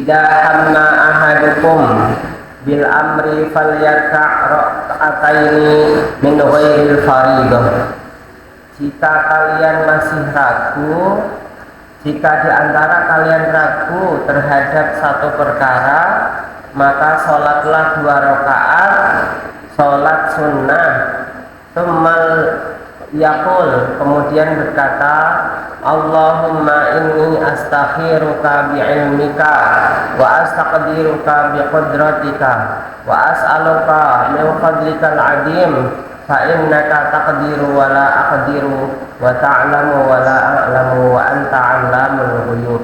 Idza hamma ahadukum bil amri falyarka' rak'ataini min ghairil fariidhah. Jika kalian masih ragu, jika di antara kalian ragu terhadap satu perkara, maka sholatlah 2 rakaat sholat sunnah. Tsummal yaqul, kemudian berkata, Allahumma inni astakhiruka bi'ilmika wa astaqdiruka biqudratika wa as'aluka min fadlikal adim fa innaka taqdiru wa la aqdiru wa ta'lamu wa la a'lamu wa anta 'allamul ghuyub.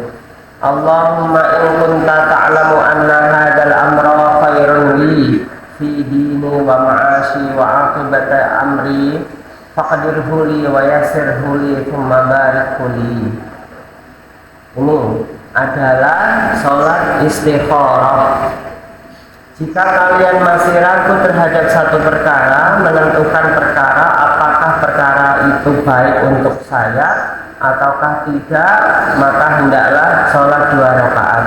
Allahumma in kunta ta'lamu anna hadzal amra khairun li fi dini wa ma'ashi wa aqibata amri faqdirhu li wa yassirhu li thumma barikhu li. Ini adalah sholat istikharah. Jika kalian masih ragu terhadap satu perkara, menentukan perkara apakah perkara itu baik untuk saya ataukah tidak, maka hendaklah sholat 2 rakaat.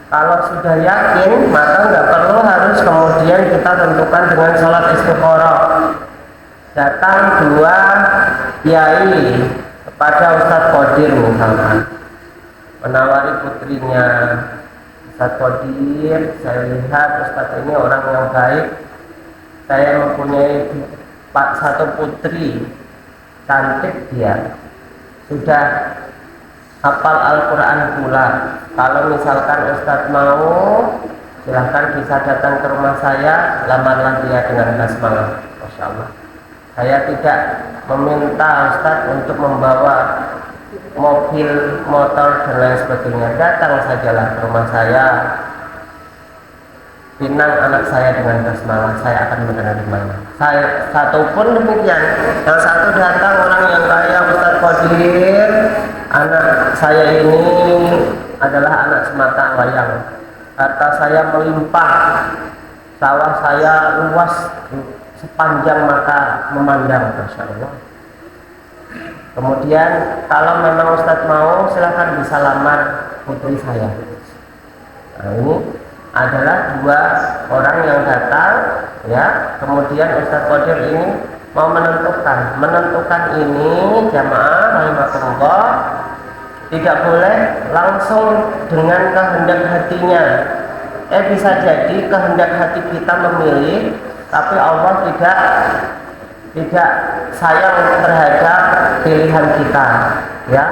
Kalau sudah yakin, maka nggak perlu harus kemudian kita tentukan dengan sholat istikharah. Datang 2 kiai kepada Ustadz Qadir misalkan, menawari putrinya, Ustadz Qadir, saya lihat Ustadz ini orang yang baik, saya mempunyai 1 putri, cantik dia, sudah hafal Al-Quran pula. Kalau misalkan Ustadz mau, silahkan bisa datang ke rumah saya, lamarlah dia dengan basmalah. Masya Allah. Saya tidak meminta Ustadz untuk membawa mobil, motor, dan lain sebagainya. Datang sajalah ke rumah saya, pinang anak saya dengan basmalah, saya akan menerimanya. Saya satu pun demikian. Yang satu datang orang yang kaya, Ustadz Qadir, anak saya ini adalah anak semata wayang, harta saya melimpah, sawah saya luas sepanjang mata memandang, Masya Allah. Kemudian kalau memang Ustadz mau, silahkan bisa lamar putri saya. Nah, ini adalah 2 orang yang datang, ya. Kemudian Ustadz Qadir ini mau menentukan ini, jamaah rahimakumullah, tidak boleh langsung dengan kehendak hatinya. Bisa jadi kehendak hati kita memilih, tapi Allah tidak sayang terhadap pilihan kita, ya.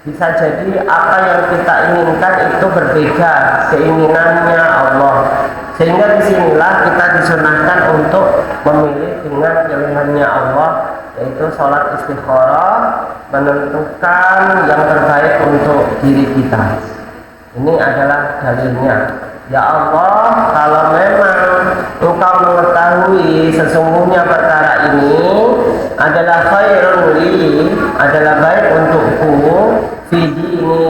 Bisa jadi apa yang kita inginkan itu berbeda keinginannya Allah, sehingga disinilah kita disunahkan untuk memilih dengan pilihannya Allah, yaitu sholat istikharah, menentukan yang terbaik untuk diri kita. Ini adalah dalilnya. Ya Allah, kalau memang Engkau mengetahui sesungguhnya perkara ini adalah khairun li, adalah baik untukku, fi dini,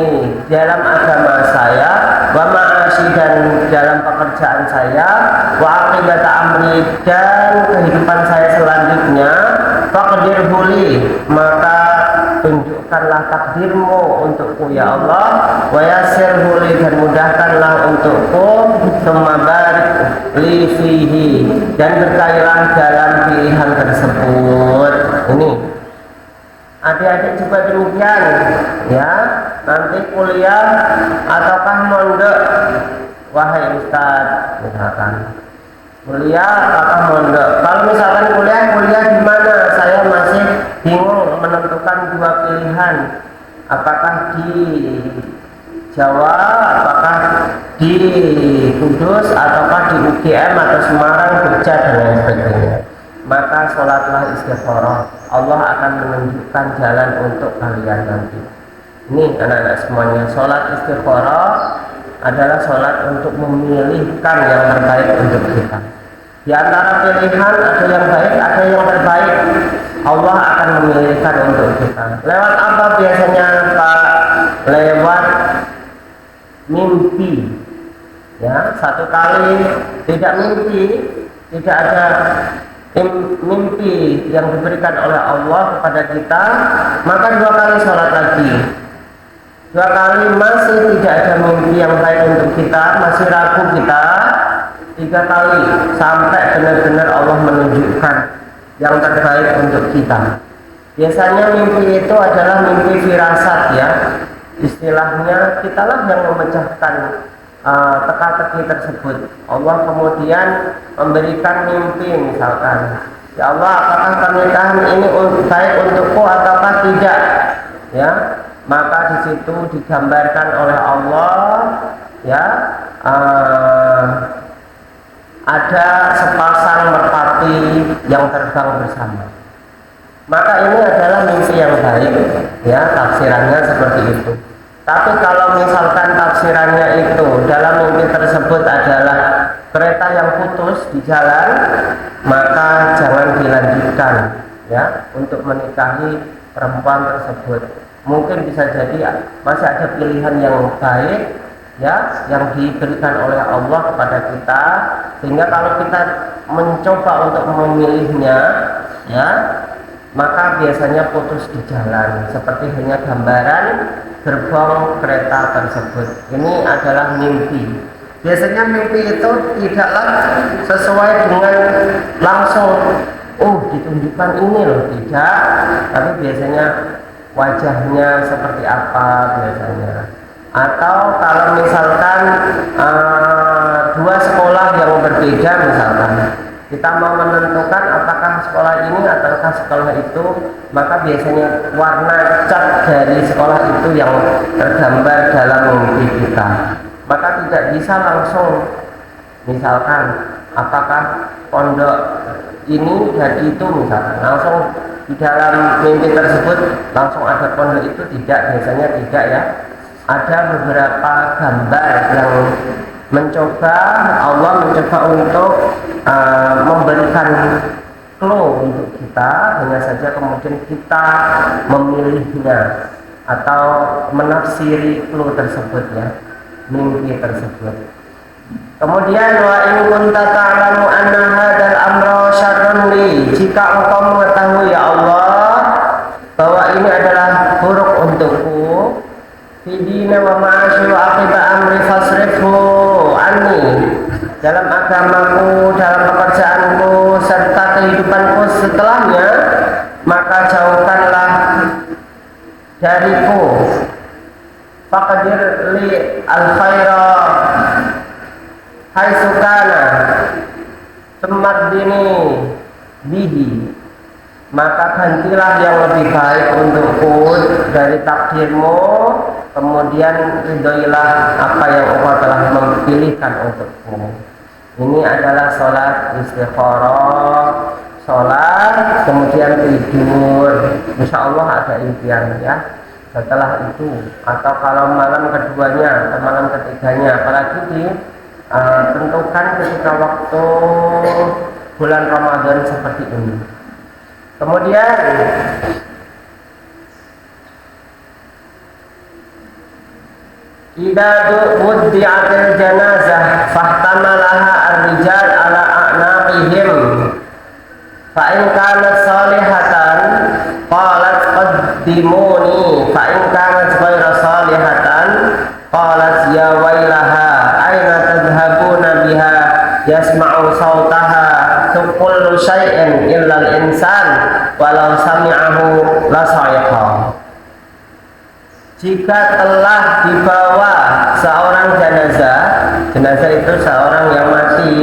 dalam agama saya, wa ma'ashi, dan dalam pekerjaan saya, wa aqibata amri, dan kehidupan saya selanjutnya, faqdirhu li, maka tunjukkanlah takdirmu untukku ya Allah, wa yassirhu li, dan mudahkanlah untukku, tsumma barik li fihi, dan berkailah dalam pilihan tersebut. Ini adik-adik juga demikian, ya. Nanti kuliah ataukah mondok, wahai Ustadz, misalkan kuliah ataukah mondok. Kalau misalkan kuliah di mana? Saya masih bingung menentukan 2 pilihan, apakah di Jawa, apakah di Kudus, ataukah di UGM atau Semarang, Jogja, dan lain sebagainya. Maka sholatlah istikharah, Allah akan menunjukkan jalan untuk kalian nanti. Ini anak-anak semuanya, sholat istikharah adalah sholat untuk memilihkan yang terbaik untuk kita. Di antara pilihan ada yang baik, ada yang terbaik, Allah akan memilihkan untuk kita. Lewat apa biasanya Pak? Lewat mimpi, ya. Satu kali tidak mimpi, tidak ada mimpi yang diberikan oleh Allah kepada kita, maka 2 kali sholat lagi. Dua kali masih tidak ada mimpi yang baik untuk kita, masih ragu kita. Tiga kali sampai benar-benar Allah menunjukkan yang terbaik untuk kita. Biasanya mimpi itu adalah mimpi firasat ya. Istilahnya kitalah yang memecahkan teka-teki tersebut. Allah kemudian memberikan mimpi misalkan, ya Allah, apakah pernikahan ini baik untukku ataukah tidak? Ya, maka di situ digambarkan oleh Allah ya ada sepasang merpati yang terbang bersama. Maka ini adalah mimpi yang baik ya, tafsirannya seperti itu. Tapi kalau misalkan tafsirannya itu dalam mimpi tersebut adalah kereta yang putus di jalan, maka jangan dilanjutkan ya untuk menikahi perempuan tersebut. Mungkin bisa jadi masih ada pilihan yang baik ya yang diberikan oleh Allah kepada kita, sehingga kalau kita mencoba untuk memilihnya ya, maka biasanya putus di jalan, seperti hanya gambaran gerbong kereta tersebut. Ini adalah mimpi. Biasanya mimpi itu tidaklah sesuai dengan langsung, oh ditunjukkan ini loh, tidak, tapi biasanya wajahnya seperti apa biasanya. Atau kalau misalkan dua sekolah yang berbeda misalkan, kita mau menentukan apakah sekolah ini ataukah sekolah itu, maka biasanya warna cat dari sekolah itu yang tergambar dalam mimpi kita. Maka tidak bisa langsung misalkan apakah pondok ini dan itu misalkan langsung di dalam mimpi tersebut langsung ada pondok itu, tidak, biasanya tidak ya. Ada beberapa gambar yang Allah mencoba untuk memberikan clue untuk kita, hanya saja kemudian kita memilihnya atau menafsiri clue tersebut ya, mimpi tersebut. Kemudian wa in kunta ta'lamu anna hadzal amra syarrun li, jika engkau mengetahui ya Allah bahwa ini adalah buruk untukku, fidina wa ma'asyi wa aqiba amri fasrifhu anni, dalam agamaku, dalam pekerjaanku serta kehidupanku setelahnya, maka jauhkanlah dariku. Faqdir li al-khaira haitsu kana dini bihi, maka gantilah yang lebih baik untukku dari takdirmu, kemudian ridhoilah apa yang engkau telah memilihkan untukku. Ini adalah sholat istikharah, sholat kemudian tidur, insya Allah ada impian ya setelah itu, atau kalau malam keduanya atau malam ketiganya, apalagi tentukan ketika waktu bulan Ramadan seperti ini. Kemudian idza wuddi'atil janazah fahtamalaha ar-rijal ala a'naqihim fa in kanat salihatan qalat qaddimuni fa in kanat ghayra salihatan qalat ya wailaha aina tadhhabuna biha yasma'u sautaha kullu syai'in illa al-insan walau sami'ahu la sa'iqa. Jika telah dibawa seorang jenazah itu seorang yang mati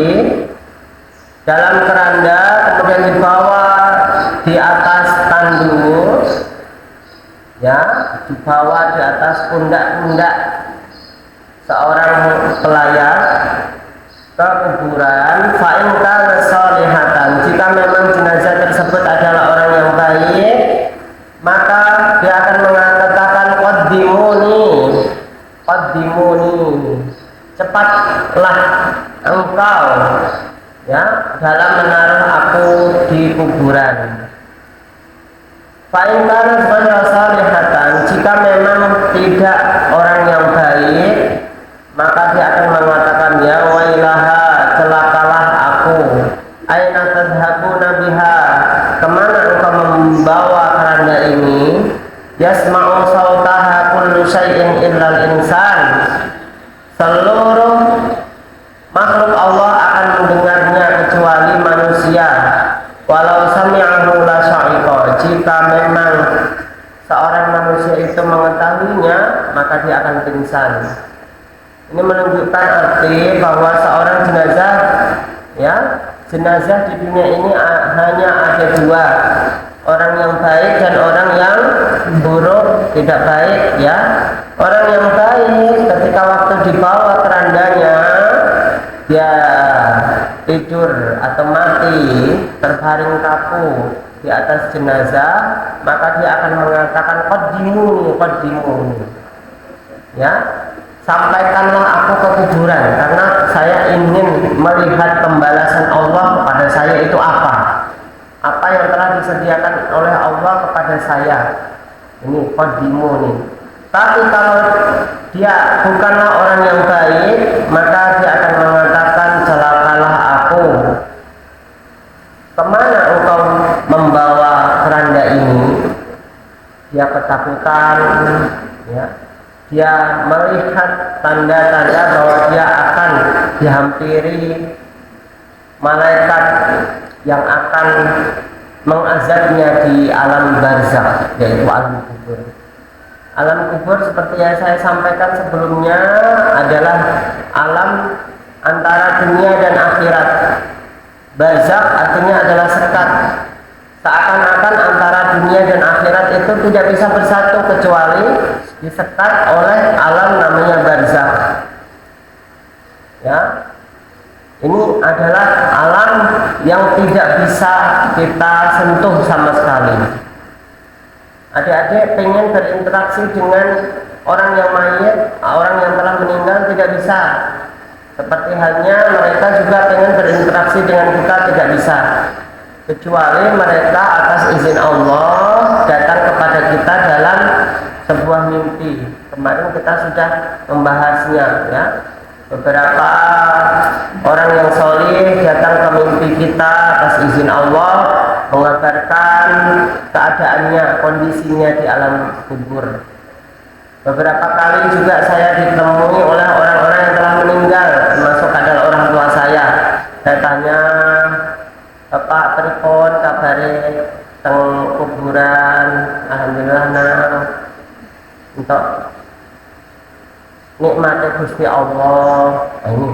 dalam keranda, kemudian dibawa di atas tandur ya, dibawa di atas pundak-pundak seorang pelayat ke kuburan, fa'in kana salihatan, jika memang jenazah tersebut adalah orang yang baik, maka dia akan mengatakan qaddimuni, cepatlah engkau ya dalam menaruh aku di kuburan. Fa'in kana ghayra salihatan, jika memang tidak orang yang baik, maka dia akan mengatakan ya wailaha, celakalah aku, aina tadhhabuna biha, kemana engkau membawa keranda ini, yasma'u sautaha kullu syai'in seluruh makhluk Allah akan mendengarnya kecuali manusia. Walau sami'ahu la sya'iqa, jika memang seorang manusia itu mengetahuinya maka dia akan pingsan. Ini menunjukkan arti bahwa seorang jenazah, ya, jenazah di dunia ini hanya ada dua, orang yang baik dan orang yang buruk, tidak baik, ya. Orang yang baik ketika waktu dibawa kerandanya dia tidur atau mati terbaring kaku di atas jenazah, maka dia akan mengatakan qaddimu, ya, sampaikanlah aku ke kuburan karena saya ingin melihat pembalasan Allah kepada saya itu apa yang telah disediakan oleh Allah kepada saya. Ini qaddimu nih. Tapi kalau dia bukanlah orang yang baik, maka dia akan mengatakan celakalah aku. Kemana engkau membawa keranda ini? Dia ketakutan, ya. Dia melihat tanda-tanda bahwa dia akan dihampiri malaikat yang akan mengazabnya di alam barzakh, yaitu alam kubur. Alam kubur seperti yang saya sampaikan sebelumnya adalah alam antara dunia dan akhirat. Barzakh artinya adalah sekat. Seakan-akan antara dunia dan akhirat itu tidak bisa bersatu kecuali disekat oleh alam namanya barzakh. Ya. Ini adalah alam yang tidak bisa kita sentuh sama sekali. Adik-adik pengen berinteraksi dengan orang yang mayit, orang yang telah meninggal tidak bisa. Seperti halnya mereka juga pengen berinteraksi dengan kita tidak bisa. Kecuali mereka atas izin Allah datang kepada kita dalam sebuah mimpi. Kemarin kita sudah membahasnya, ya. Beberapa orang yang solih datang ke mimpi kita atas izin Allah, mengabarkan keadaannya, kondisinya di alam kubur. Beberapa kali juga saya ditemui oleh orang-orang yang telah meninggal, termasuk adalah orang tua saya. Saya tanya, Bapak pripun kabare teng kuburan? Alhamdulillah nang untuk nikmatnya Gusti Allah. Ini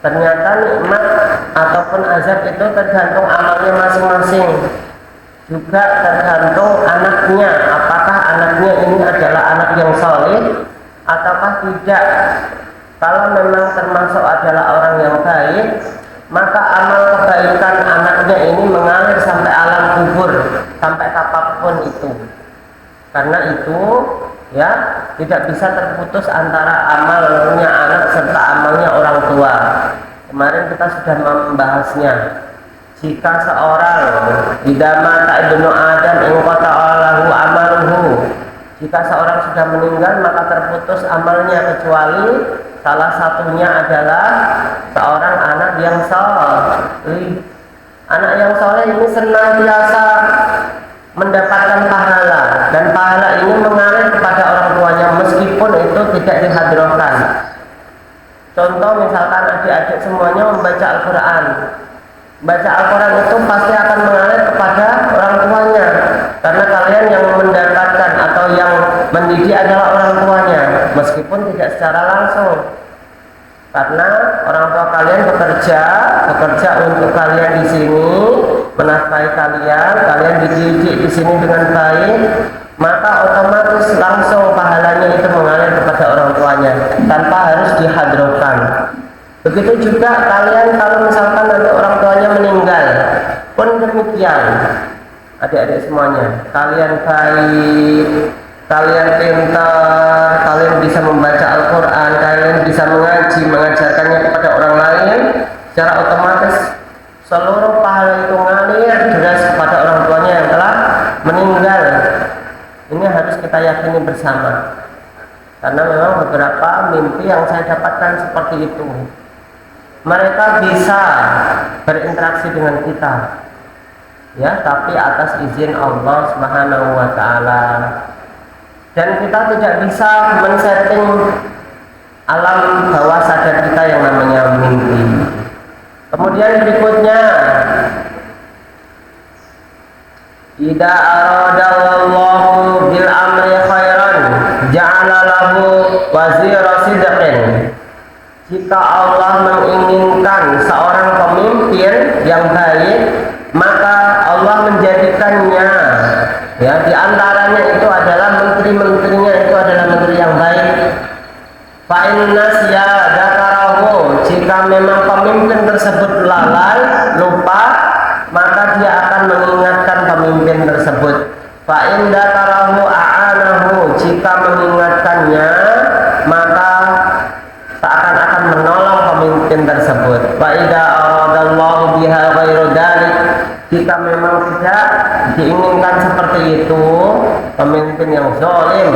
ternyata nikmat ataupun azab itu tergantung amalnya masing-masing, juga tergantung anaknya, apakah anaknya ini adalah anak yang saleh ataukah tidak. Kalau memang termasuk adalah orang yang baik, maka amal kebaikan anaknya ini mengalir sampai alam kubur, sampai kapanpun itu. Karena itu, ya, tidak bisa terputus antara amalnya anak serta amalnya orang tua. Kemarin kita sudah membahasnya. Jika seorang idama ta'ibnu adam inqata'alahu amaluhu, jika seorang sudah meninggal maka terputus amalnya kecuali salah satunya adalah seorang anak yang saleh. Anak yang saleh ini senantiasa mendapatkan pahala, dan pahala ini mengalir kepada orang tuanya meskipun itu tidak dihadrohkan. Contoh misalkan adik-adik semuanya membaca Al-Quran. Baca Al-Quran itu pasti akan mengalir kepada orang tuanya, karena kalian yang mendapatkan atau yang mendidik adalah orang tuanya, meskipun tidak secara langsung. Karena orang tua kalian bekerja untuk kalian di sini, menafkahi kalian dididik di sini dengan baik, maka otomatis langsung pahalanya itu mengalir kepada orang tuanya tanpa harus dihadrohkan. Begitu juga kalian kalau misalkan nanti orang tuanya meninggal pun demikian. Adik-adik semuanya, kalian baik, kalian pintar, kalian bisa membaca Al-Quran, kalian bisa mengaji, mengajarkannya kepada orang lain, secara otomatis seluruh pahala itu mengalir deras kepada orang tuanya yang telah meninggal. Ini harus kita yakini bersama, karena memang beberapa mimpi yang saya dapatkan seperti itu. Mereka bisa berinteraksi dengan kita, ya, tapi atas izin Allah Subhanahu wa Ta'ala. Dan kita tidak bisa men-setting alam bawah sadar kita yang namanya mimpi. Kemudian berikutnya, idza aradallahu bil amri khairan ja'ala lahu wazira sidqin. Jika Allah menginginkan seorang pemimpin yang baik, maka Allah menjadikannya, ya, di antaranya itu adalah menteri-menterinya itu adalah menteri yang baik. Fa inna siya dzakarahu, jika memang pemimpin tersebut lalai, lupa, maka dia akan mengingatkan pemimpin tersebut. Fa in dzakarahu a'anahu, jika mengingatkannya, maka seakan-akan menolong pemimpin tersebut. Wa idza aradallahu biha ghairu dzalik, jika memang tidak diinginkan seperti itu, pemimpin yang zalim,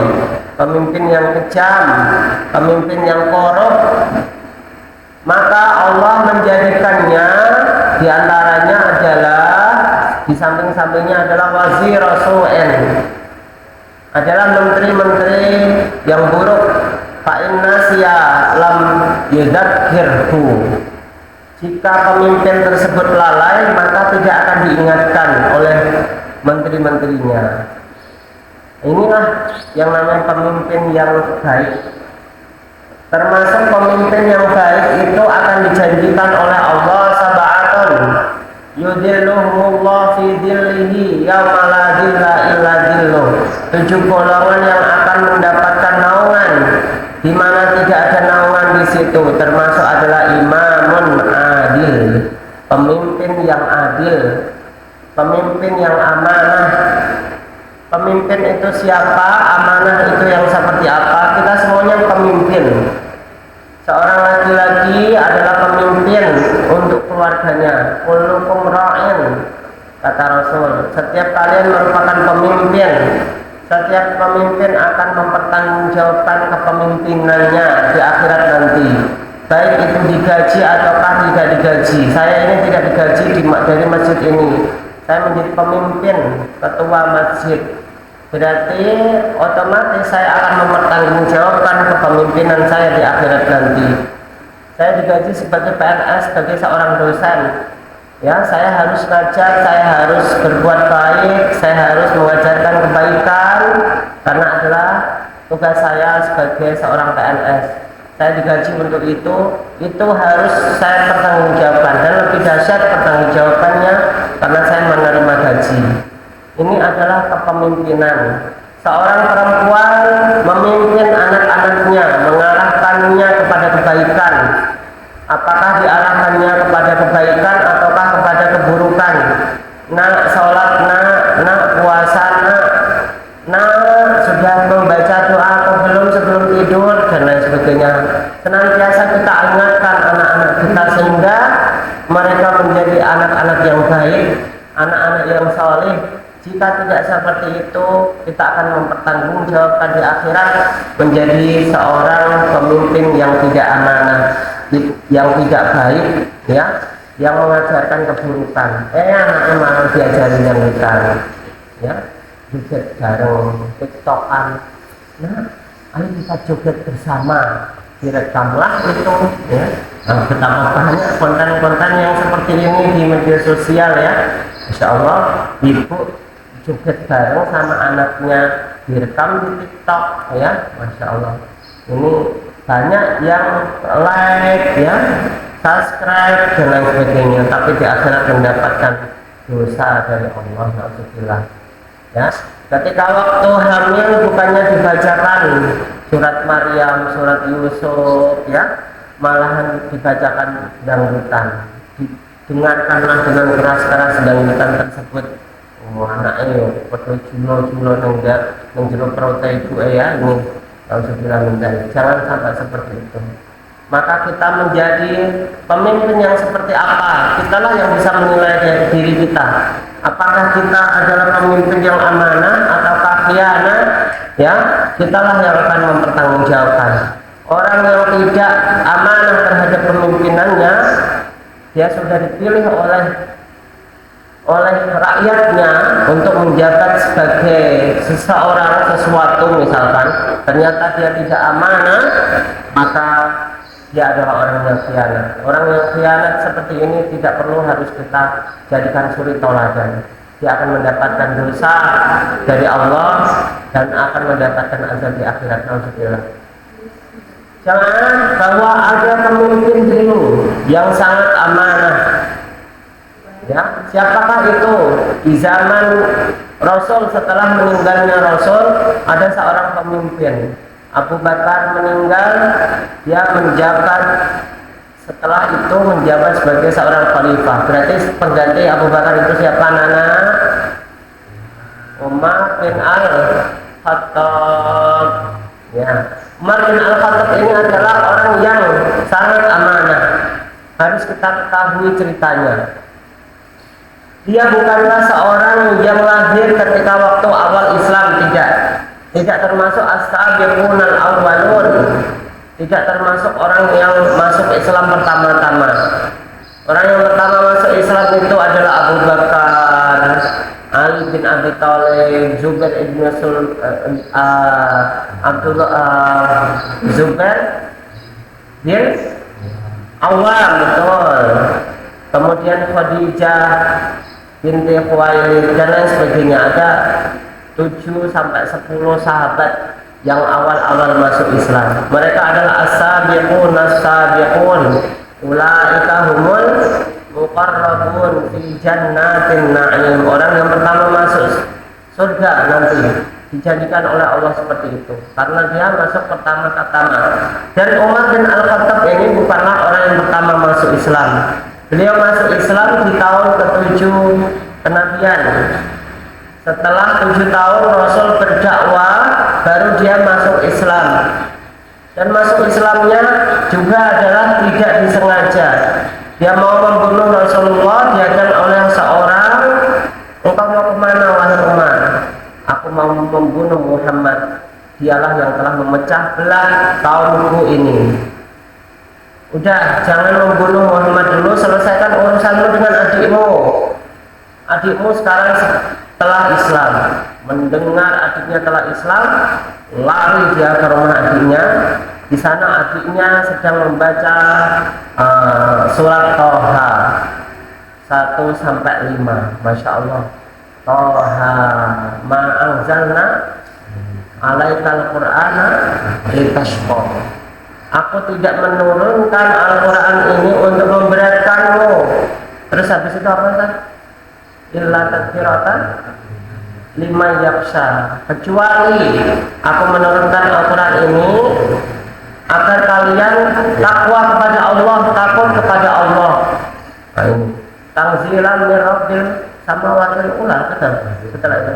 pemimpin yang kejam, pemimpin yang korup, maka Allah menjadikannya di antaranya adalah, di samping-sampingnya adalah wazir su'in, adalah menteri-menteri yang buruk. Fa inna siya lam yudzakirhu, jika pemimpin tersebut lalai, maka tidak akan diingatkan oleh menteri-menterinya. Inilah yang namanya pemimpin yang baik. Termasuk pemimpin yang baik itu akan dijanjikan oleh Allah sab'atun yudhilluhumullah fi dhillihi yauma la dhilla illa dhilluh. 7 golongan yang akan mendapatkan naungan di mana tidak ada naungan di situ, termasuk adalah imamun adil, pemimpin yang adil, pemimpin yang amanah. Pemimpin itu siapa? Amanah itu yang seperti apa? Kita semuanya pemimpin. Seorang laki-laki adalah pemimpin untuk keluarganya. Kullukum ra'in, kata Rasul. Setiap kalian merupakan pemimpin. Setiap pemimpin akan mempertanggungjawabkan kepemimpinannya di akhirat nanti, baik itu digaji ataukah tidak digaji. Saya ini tidak digaji dari masjid ini. Saya menjadi pemimpin, ketua masjid. Berarti otomatis saya akan mempertanggungjawabkan kepemimpinan saya di akhirat nanti. Saya digaji sebagai PNS, sebagai seorang dosen. Ya, saya harus ngajar, saya harus berbuat baik, saya harus mengajarkan kebaikan, karena adalah tugas saya sebagai seorang PNS. Saya digaji untuk itu harus saya pertanggungjawabkan, dan lebih dahsyat pertanggungjawabannya karena saya menerima gaji. Ini adalah kepemimpinan. Seorang perempuan memimpin anak-anaknya, mengarahkannya kepada kebaikan. Apakah diarahkannya kepada kebaikan ataukah kepada keburukan? Nak sholat, nak puasa, nak sudah membaca doa atau belum sebelum tidur, dan lain sebagainya. Senantiasa kita ingatkan anak-anak kita sehingga mereka menjadi anak-anak yang baik, anak-anak yang saleh. Jika tidak seperti itu, kita akan mempertanggungjawabkan di akhirat menjadi seorang pemimpin yang tidak amanah, yang tidak baik, ya, yang mengajarkan keburukan. Anaknya malah diajarin yang bukan, ya, joget bareng, tiktokan. Nah, ayo kita joget bersama, direkamlah itu, ya. Nah, betapa banyak konten-konten yang seperti ini di media sosial, ya. Insya Allah, ibu joget bareng sama anaknya, direkam di TikTok, ya, Masya Allah. Ini banyak yang like, ya, subscribe dan lain sebagainya, tapi di akhirat mendapatkan dosa dari Allah. Alhamdulillah. Ya, ketika waktu hamil bukannya dibacakan surat Maryam, surat Yusuf, ya, malahan dibacakan dangdutan. Dengarkanlah dengan keras-keras dangdutan tersebut. Oh, anaknya perlu julo nang jero perut ibu ya, ini harus bilang jangan sampai seperti itu. Maka kita menjadi pemimpin yang seperti apa? Kitalah yang bisa menilai dari diri kita. Apakah kita adalah pemimpin yang amanah ataukah khianat? Ya, kitalah yang akan mempertanggungjawabkan. Orang yang tidak amanah terhadap pemimpinannya, dia sudah dipilih oleh oleh rakyatnya untuk menjabat sebagai sesuatu misalkan, ternyata dia tidak amanah, maka dia adalah orang yang khianat. Orang yang khianat seperti ini tidak perlu harus kita jadikan suri toladan. Dia akan mendapatkan dosa dari Allah dan akan mendapatkan azab di akhirat. Alhamdulillah. Jangan bahwa ada pemimpin dulu yang sangat amanah. Ya, siapakah itu? Di zaman Rasul, setelah meninggalnya Rasul, ada seorang pemimpin. Abu Bakar meninggal, dia menjabat, setelah itu menjabat sebagai seorang khalifah. Berarti pengganti Abu Bakar itu siapa, Nana? Umar bin Al-Khattab. Ya, Umar bin Al-Khattab ini adalah orang yang sangat amanah. Harus kita ketahui ceritanya. Dia bukanlah seorang yang lahir ketika waktu awal Islam, tidak termasuk as-sabiqun al-awwalun, tidak termasuk orang yang masuk Islam pertama-tama. Orang yang pertama masuk Islam itu adalah Abu Bakar, Ali bin Abi Thalib, Zubair ibn Zubair bin Awam, betul. Kemudian Khadijah binti Khuwailid dan lain sebagainya. Ada 7 sampai 10 sahabat yang awal-awal masuk Islam. Mereka adalah as-sabiqun as-sabiqun, ulaika humul muqarrabun fi jannatin na'im. Orang yang pertama masuk surga nanti dijadikan oleh Allah seperti itu karena dia masuk pertama-tama. Dan Umar bin Al-Khattab ini bukanlah orang yang pertama masuk Islam. Beliau masuk Islam di tahun ke-7 kenabian. Setelah 7 tahun Rasul berdakwah, baru dia masuk Islam. Dan masuk Islamnya juga adalah tidak disengaja. Dia mau membunuh Rasulullah, diajar oleh seorang, engkau mau kemana wahai Umar? Aku mau membunuh Muhammad. Dialah yang telah memecah belah kaumku ini. Udah, jangan membunuh Muhammad dulu, selesaikan urusanmu dengan adikmu. Adikmu sekarang telah Islam. Mendengar adiknya telah Islam, lari dia ke rumah adiknya. Di sana adiknya sedang membaca surat Toha 1 sampai 5. Masya Allah. Toha ma anzalna alaikal Qur'ana litashqa. Aku tidak menurunkan Al-Quran ini untuk memberatkanmu. Terus habis itu apa kan? Illa tadhkiratan liman yakhsha. Kecuali aku menurunkan Al-Quran ini agar kalian takwa kepada Allah, takut kepada Allah. Tanzilan min rabbil samawati ula, betul itu.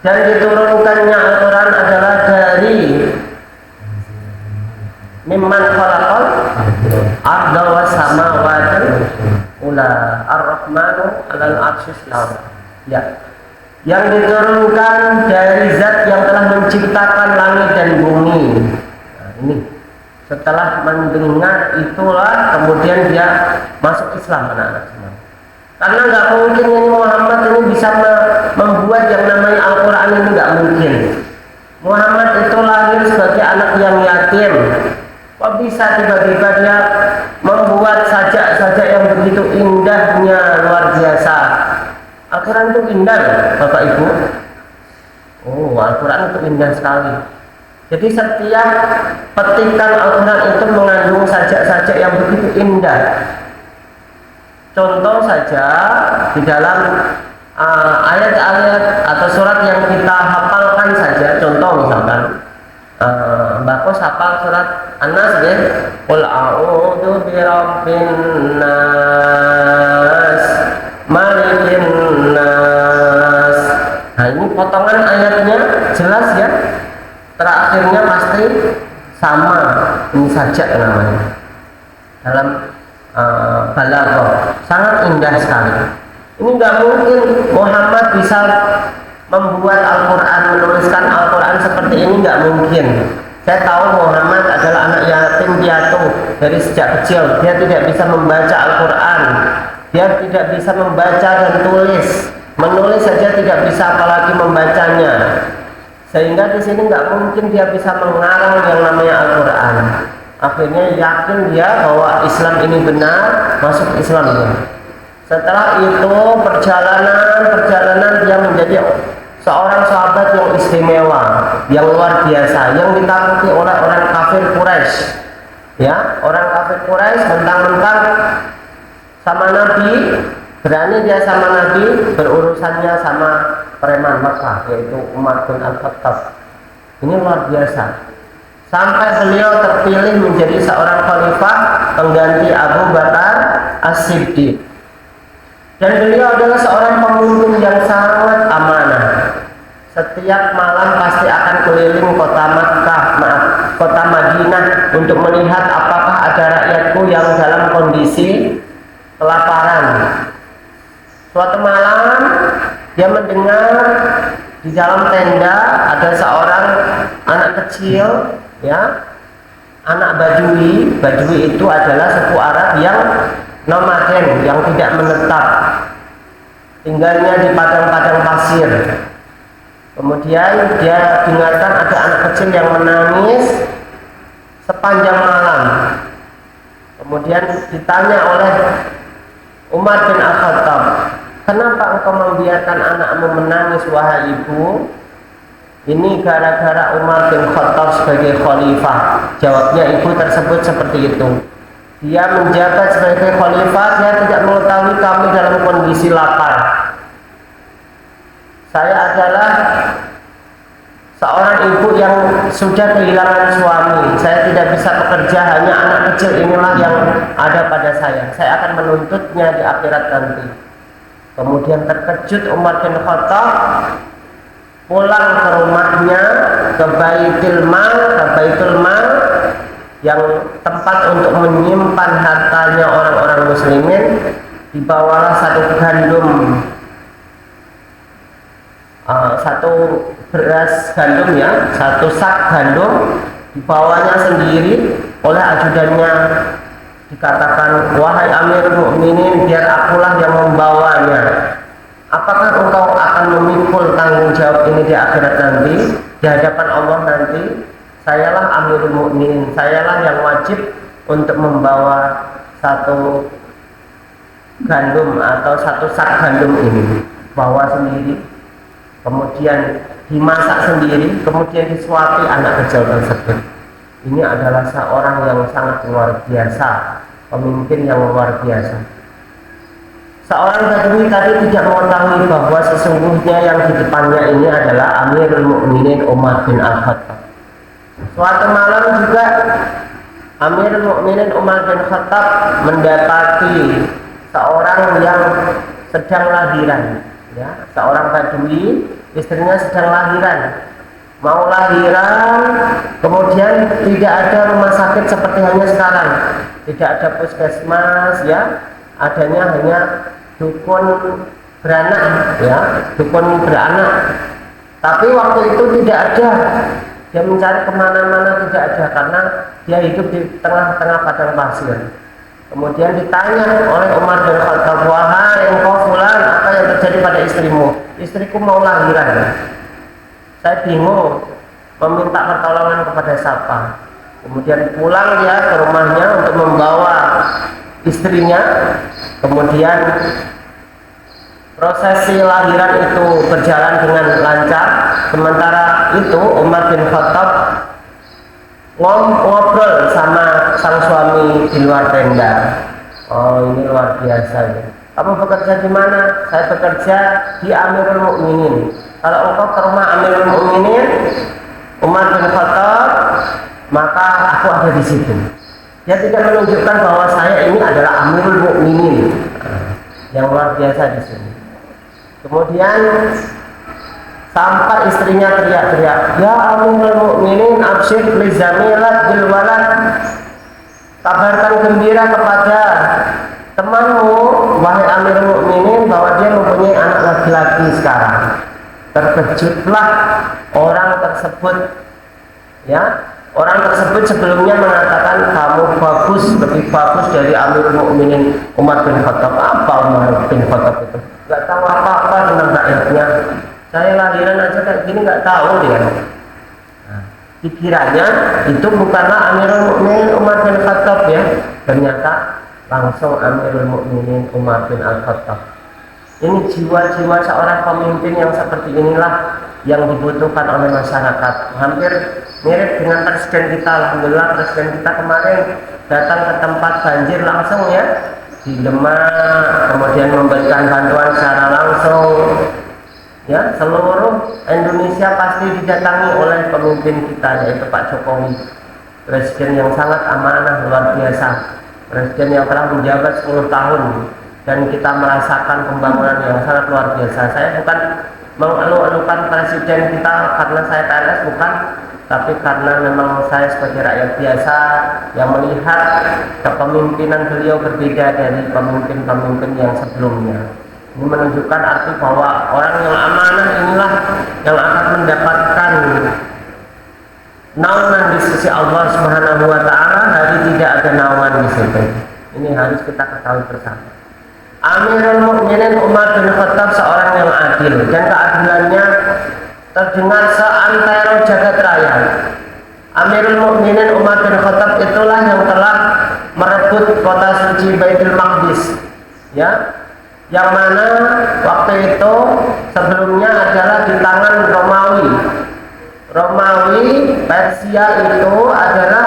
Dan diturunkannya Al-Quran adalah dari mimman khalaqal arda was samawati ula ar-rahmanu 'alal 'arsy istawa. Ya. Yang diturunkan dari zat yang telah menciptakan langit dan bumi. Nah, ini setelah mendengar itulah kemudian dia masuk Islam, anak-anak semua. Karena nggak mungkin ini Muhammad ini bisa membuat yang namanya Al-Quran ini, nggak mungkin. Muhammad itu lahir sebagai anak yang yatim. Kok bisa tiba-tiba dia membuat sajak-sajak yang begitu indahnya, luar biasa. Al-Quran itu indah loh, Bapak Ibu. Oh, Al-Quran itu indah sekali. Jadi setiap petikan Al-Quran itu mengandung sajak-sajak yang begitu indah. Contoh saja di dalam ayat-ayat atau surat yang kita hafalkan saja. Contoh misalkan Mbak Kos hafal surat An-Nas ya. Qul a'udzu birabbin nas, malikin nas. Nah, ini potongan ayatnya jelas ya. Terakhirnya pasti sama, ini saja namanya. Dalam balaghah sangat indah sekali. Ini nggak mungkin Muhammad bisa membuat Al-Quran, menuliskan Al-Quran seperti ini, nggak mungkin. Saya tahu Muhammad adalah anak yatim piatu dari sejak kecil. Dia tidak bisa membaca Al-Quran. dia tidak bisa membaca dan tulis, menulis saja tidak bisa apalagi membacanya, sehingga di sini nggak mungkin dia bisa mengarang yang namanya Al-Quran. Akhirnya yakin dia bahwa Islam ini benar, masuk Islam dia. Setelah itu perjalanan dia menjadi seorang sahabat yang istimewa, yang luar biasa, yang ditakuti oleh orang kafir Quraisy. Ya, orang kafir Quraisy mentang-mentang sama Nabi, berani dia sama Nabi, berurusannya sama preman Makkah, yaitu Umar bin Al-Khattab. Ini luar biasa. Sampai beliau terpilih menjadi seorang khalifah pengganti Abu Bakar As-Siddiq. Dan beliau adalah seorang pemimpin yang sangat amanah. Setiap malam pasti akan keliling kota Makkah, kota Madinah untuk melihat apakah ada rakyatku yang dalam kondisi kelaparan. Suatu malam dia mendengar di dalam tenda ada seorang anak kecil, ya, anak Badui. Badui itu adalah suku Arab yang nomaden, yang tidak menetap, tinggalnya di padang-padang pasir. Kemudian dia dengarkan ada anak kecil yang menangis sepanjang malam. Kemudian ditanya oleh Umar bin Al-Khattab, kenapa engkau membiarkan anakmu menangis wahai ibu? Ini gara-gara Umar bin Khattab sebagai khalifah. Jawabnya ibu tersebut seperti itu. Dia menjabat sebagai khalifah, dia tidak mengetahui kami dalam kondisi lapar. Saya adalah seorang ibu yang sudah kehilangan suami. Saya tidak bisa bekerja, hanya anak kecil inilah yang ada pada saya. Saya akan menuntutnya di akhirat nanti. Kemudian terkejut Umar bin Khattab, pulang ke rumahnya, ke Baitul Mal yang tempat untuk menyimpan hartanya orang-orang muslimin. Dibawalah satu beras gandum, ya, satu sak gandum, dibawanya sendiri oleh ajudannya. Dikatakan, wahai Amirul Mukminin, biar akulah yang membawanya. Apakah engkau akan memikul tanggung jawab ini di akhirat nanti, di hadapan Allah nanti? Sayalah Amirul Mukminin, sayalah yang wajib untuk membawa satu gandum atau satu sak gandum ini, bawa sendiri, kemudian dimasak sendiri, kemudian disuapi anak kecil tersebut. Ini adalah seorang yang sangat luar biasa, pemimpin yang luar biasa. Seorang Badui tadi tidak mengetahui bahwa sesungguhnya yang di depannya ini adalah Amirul Mukminin Umar bin Al-Khattab. Suatu malam juga Amirul Mukminin Umar bin Khattab mendapati seorang yang sedang lahiran, ya, seorang Badui, istrinya sedang lahiran, mau lahiran, kemudian tidak ada rumah sakit seperti hanya sekarang, tidak ada puskesmas, ya, adanya hanya dukun beranak, ya, dukun beranak. Tapi waktu itu tidak ada, dia mencari kemana-mana tidak ada, karena dia hidup di tengah-tengah padang pasir. Kemudian ditanya oleh Umar bin Khattab, wahai engkau fulan, apa yang terjadi pada istrimu? Istriku mau lahiran, saya bingung meminta pertolongan kepada siapa. Kemudian pulang dia ke rumahnya untuk membawa istrinya. Kemudian prosesi lahiran itu berjalan dengan lancar. Sementara itu Umar bin Khattab ngobrol sama sang suami di luar tenda. Oh, ini luar biasa ya. Kamu bekerja di mana? Saya bekerja di Amirul Mukminin. Kalau engkau ke rumah Amirul Mukminin Umar bin Khattab, maka aku ada di situ. Dia tidak menunjukkan bahwa saya ini adalah Amirul Mukminin. Yang luar biasa di sini. Kemudian sampai istrinya teriak-teriak, ya Amirul Mukminin, absyir li zamilat bil walad. Kabarkan gembira kepada temanmu, wahai Amirul Mukminin, bahwa dia mempunyai anak laki-laki sekarang. Terkejutlah orang tersebut, ya. Orang tersebut sebelumnya mengatakan kamu bagus lebih bagus dari Amirul Mukminin Umar bin Khattab. Apa Umar bin Khattab itu? Nggak tahu apa-apa tentang rakyatnya. Saya lahiran aja kayak gini nggak tahu dia. Nah, pikirannya itu bukanlah Amirul Mukminin Umar bin Khattab ya. Ternyata langsung Amirul Mukminin Umar bin Al-Khattab. Ini jiwa-jiwa seorang pemimpin yang seperti inilah yang dibutuhkan oleh masyarakat. Hampir mirip dengan presiden kita. Alhamdulillah presiden kita kemarin datang ke tempat banjir langsung ya, di Demak, kemudian memberikan bantuan secara langsung. Ya, seluruh Indonesia pasti didatangi oleh pemimpin kita, yaitu Pak Jokowi, presiden yang sangat amanah luar biasa, presiden yang telah menjabat 10 tahun. Dan kita merasakan pembangunan yang sangat luar biasa. Saya bukan mengeluh-elukan presiden kita karena saya PNS, bukan, tapi karena memang saya sebagai rakyat biasa yang melihat kepemimpinan beliau berbeda dari pemimpin-pemimpin yang sebelumnya. Ini menunjukkan arti bahwa orang yang amanah inilah yang akan mendapatkan naungan di sisi Allah Subhanahu wa taala, dari tidak ada naungan di situ. Ini harus kita ketahui bersama. Amirul Mukminin Umar bin Khattab seorang yang adil, dan keadilannya terdengar seantero jagat raya. Amirul Mukminin Umar bin Khattab itulah yang telah merebut kota suci Baitul Maqdis, ya, yang mana waktu itu sebelumnya adalah di tangan Romawi. Persia itu adalah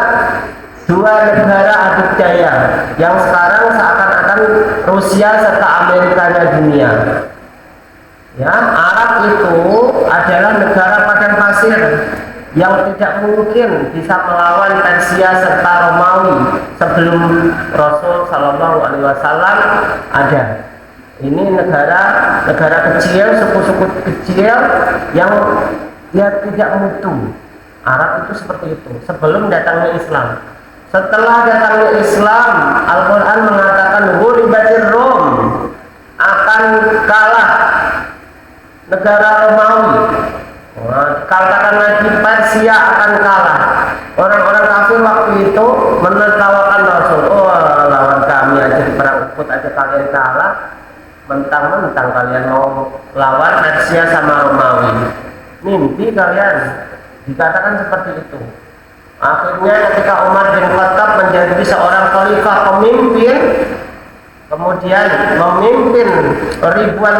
dua negara adidaya yang sekarang seakan-akan Rusia serta Amerikanya dunia. Ya, Arab itu adalah negara padang pasir yang tidak mungkin bisa melawan Persia serta Romawi sebelum Rasul Shallallahu Alaihi Wasallam ada. Ini negara kecil, suku-suku kecil yang dia tidak mutu. Arab itu seperti itu sebelum datangnya Islam. Setelah datangnya Islam, Al-Quran mengatakan Ghuribatir Rum, akan kalah negara Romawi. Katakan lagi Persia akan kalah. Orang-orang kafir waktu itu menertawakan Rasul. Oh, lawan kami aja di perang Uhud aja kalian kalah, mentang-mentang kalian mau lawan Persia sama Romawi. Mimpi kalian. Dikatakan seperti itu. Akhirnya ketika Umar bin Khattab menjadi seorang khalifah pemimpin, kemudian memimpin ribuan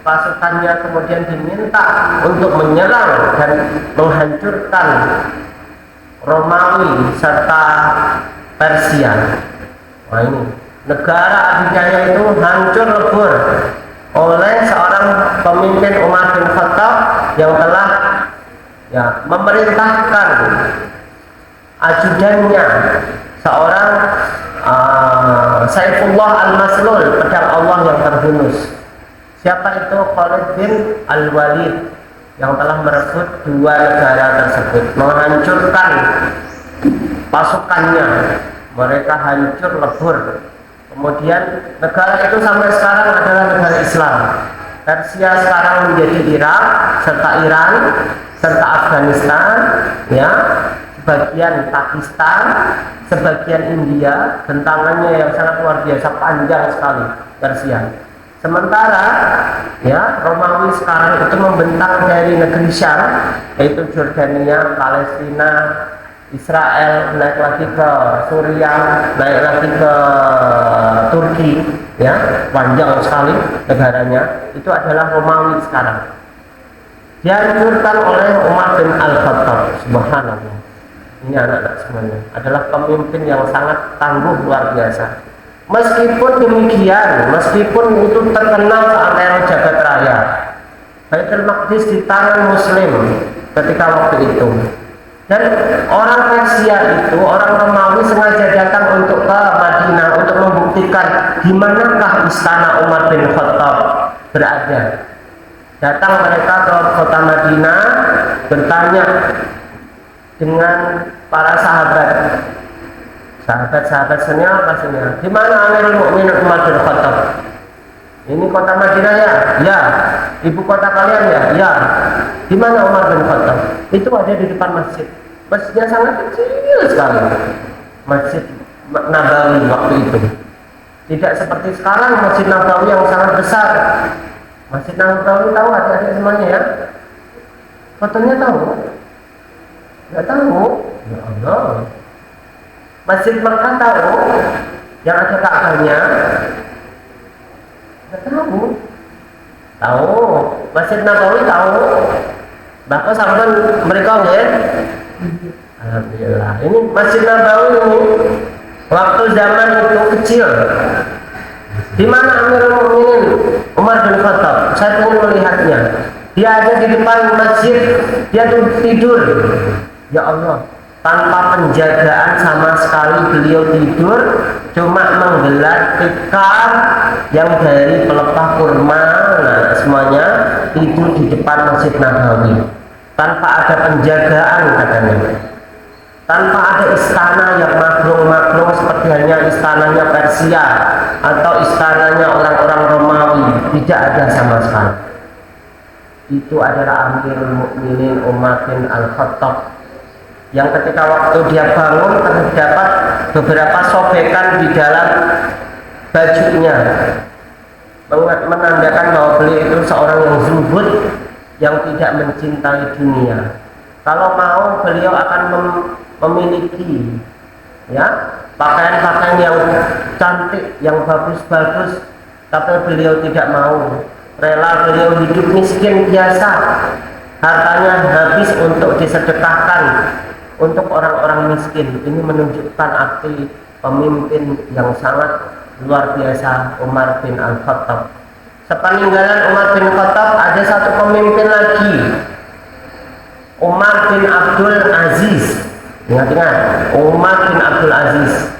pasukannya kemudian diminta untuk menyerang dan menghancurkan Romawi serta Persia. Wah, ini negara adidaya itu hancur lebur oleh seorang pemimpin Umar bin Khattab yang telah memerintahkan ajudannya seorang Saifullah Al-Maslul, pedang Allah yang terhunus. Siapa itu? Khalid bin Al-Walid, yang telah merebut dua negara tersebut, menghancurkan pasukannya, mereka hancur lebur. Kemudian negara itu sampai sekarang adalah negara Islam. Persia sekarang menjadi Irak serta Iran serta Afghanistan, ya, sebagian Pakistan, sebagian India, bentangannya yang sangat luar biasa panjang sekali Persia. Sementara ya Romawi sekarang itu membentang dari negeri Syam, yaitu Jordania, Palestina, Israel, naik lagi ke Suriah, naik lagi ke Turki, ya, panjang sekali negaranya. Itu adalah Romawi sekarang. Dihancurkan oleh Umar bin Al-Khattab. Subhanallah. Ini anak-anak semuanya adalah pemimpin yang sangat tangguh luar biasa. Meskipun demikian, meskipun itu terkenal seantero jagat raya, Baitul Maqdis di tangan Muslim ketika waktu itu. Dan orang Persia itu, orang Romawi sengaja datang untuk ke Madinah untuk membuktikan di manakah istana Umar bin Khattab berada. Datang mereka ke kota Madinah, bertanya dengan para sahabat senior pastinya, di mana Amirul Mukminin Umar bin Khattab? Ini kota Madinah ya? Ya. Ibu kota kalian ya? Ya. Di mana Umar bin Khattab? Itu ada di depan masjid. Masjidnya sangat kecil sekali. Masjid Nabawi waktu itu. Tidak seperti sekarang Masjid Nabawi yang sangat besar. Masjid Nabawi tahu adik-adik semuanya ya? Fotonya tahu? Nggak tahu? Ya Allah. Masjid Makkah tahu? Yang ada Ka'bahnya? Nggak tahu? Tahu. Masjid Nabawi tahu? Bahkan sampai mereka ya? Alhamdulillah. Ini Masjid Nabawi ini waktu zaman itu kecil. Di mana Amirul Mukminin Umar bin Khattab? Saya ingin melihatnya. Dia ada di depan masjid, dia tuh tidur. Ya Allah, tanpa penjagaan sama sekali beliau tidur, cuma menggelar tikar yang dari pelepah kurma, nah semuanya tidur di depan Masjid Nabawi. Tanpa ada penjagaan katanya. Tanpa ada istana yang maklum-maklum seperti hanya istananya Persia atau istananya orang-orang Romawi, tidak ada sama sekali. Itu adalah Amirul Mukminin Umar bin Al-Khattab yang ketika waktu dia bangun terdapat beberapa sobekan di dalam bajunya, menandakan bahwa beliau itu seorang yang zuhud, yang tidak mencintai dunia. Kalau mau beliau akan memiliki ya pakaian-pakaian yang cantik, yang bagus-bagus, tapi beliau tidak mau. Rela beliau hidup miskin biasa, hartanya habis untuk disedekahkan untuk orang-orang miskin. Ini menunjukkan arti pemimpin yang sangat luar biasa Umar bin Al-Khattab. Sepeninggalan Umar bin Khattab ada satu pemimpin lagi, Umar bin Abdul Aziz. Ingat-ingat, Umar bin Abdul Aziz.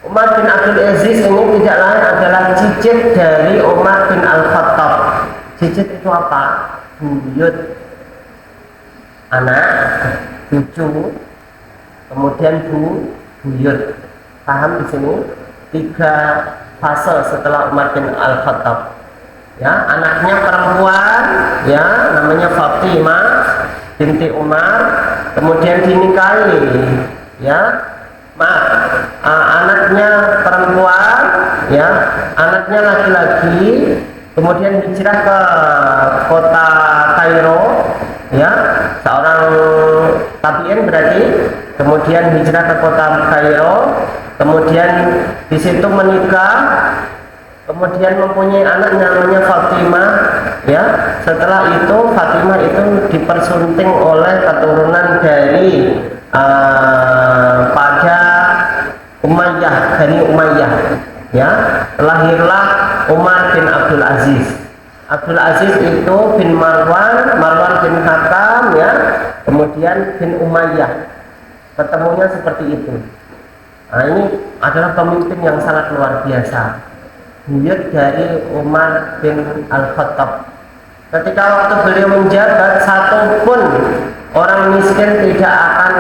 Umar bin Abdul Aziz ini tidak lain adalah cicit dari Umar bin Al-Khattab. Cicit itu apa? Buyut, anak, cucu, kemudian buyut. Paham di sini? 3 fase setelah Umar bin Al-Khattab. Ya, anaknya perempuan, ya, namanya Fatimah binti Umar, kemudian dinikahi, ya. Anaknya perempuan, ya, anaknya laki-laki, kemudian hijrah ke kota Kairo, ya, seorang tabi'in berarti, kemudian hijrah ke kota Kairo, kemudian di situ menikah, kemudian mempunyai anak namanya Fatimah, ya. Setelah itu Fatimah itu dipersunting oleh keturunan dari pada Umayyah, Bani Umayyah, ya. Lahirlah Umar bin Abdul Aziz. Abdul Aziz itu bin Marwan, Marwan bin Hakam, ya. Kemudian bin Umayyah. Ketemunya seperti itu. Nah, ini adalah pemimpin yang sangat luar biasa. Buyut dari Umar bin Al-Khattab. Ketika waktu beliau menjabat, satu pun orang miskin tidak akan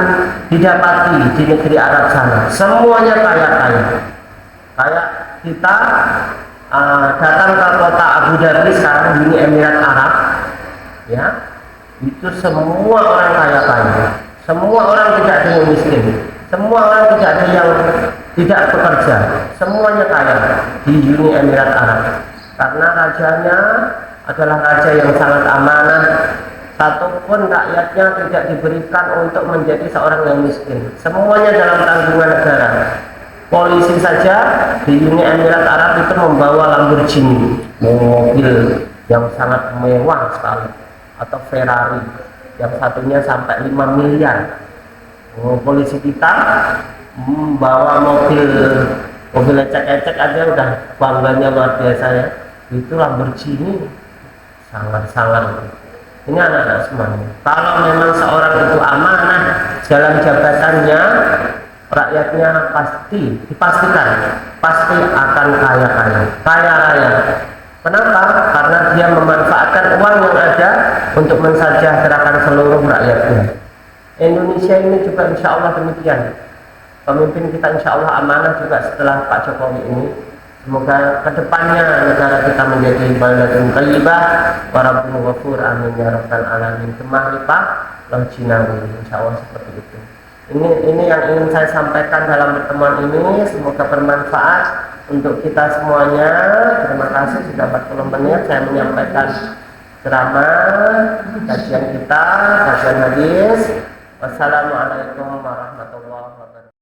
didapati di negeri Arab sana. Semuanya kaya-kaya. Kayak kita datang ke kota Abu Dhabi sekarang, Uni Emirat Arab, ya, itu semua orang kaya-kaya. Semua orang tidak ada yang miskin. Semua orang tidak ada yang tidak bekerja. Semuanya kaya di Uni Emirat Arab. Karena rajanya adalah raja yang sangat amanah. Satupun rakyatnya tidak diberikan untuk menjadi seorang yang miskin. Semuanya dalam tanggungan negara. Polisi saja di Uni Emirat Arab itu membawa Lamborghini, mobil yang sangat mewah sekali, atau Ferrari yang satunya sampai 5 miliar. Polisi kita membawa mobil ecek-ecek aja udah bangganya luar biasa, ya. Itu Lamborghini sangat-sangat. Ini anak-anak semuanya. Kalau memang seorang itu amanah dalam jabatannya, rakyatnya dipastikan pasti akan kaya raya. Kenapa? Karena dia memanfaatkan uang yang ada untuk mensejahterakan seluruh rakyatnya. Indonesia ini juga insya Allah demikian. Pemimpin kita insya Allah amanah juga setelah Pak Jokowi ini. Semoga kedepannya negara kita menjadi baldatun thayyibah wa rabbun ghafur, amin ya rabbal alamin. Kemah lipah lau jinawi, insya Allah seperti itu. Ini yang ingin saya sampaikan dalam pertemuan ini. Semoga bermanfaat untuk kita semuanya. Terima kasih sudah 40 menit saya menyampaikan ceramah kajian kita, kajian hadis. Wassalamualaikum warahmatullahi wabarakatuh.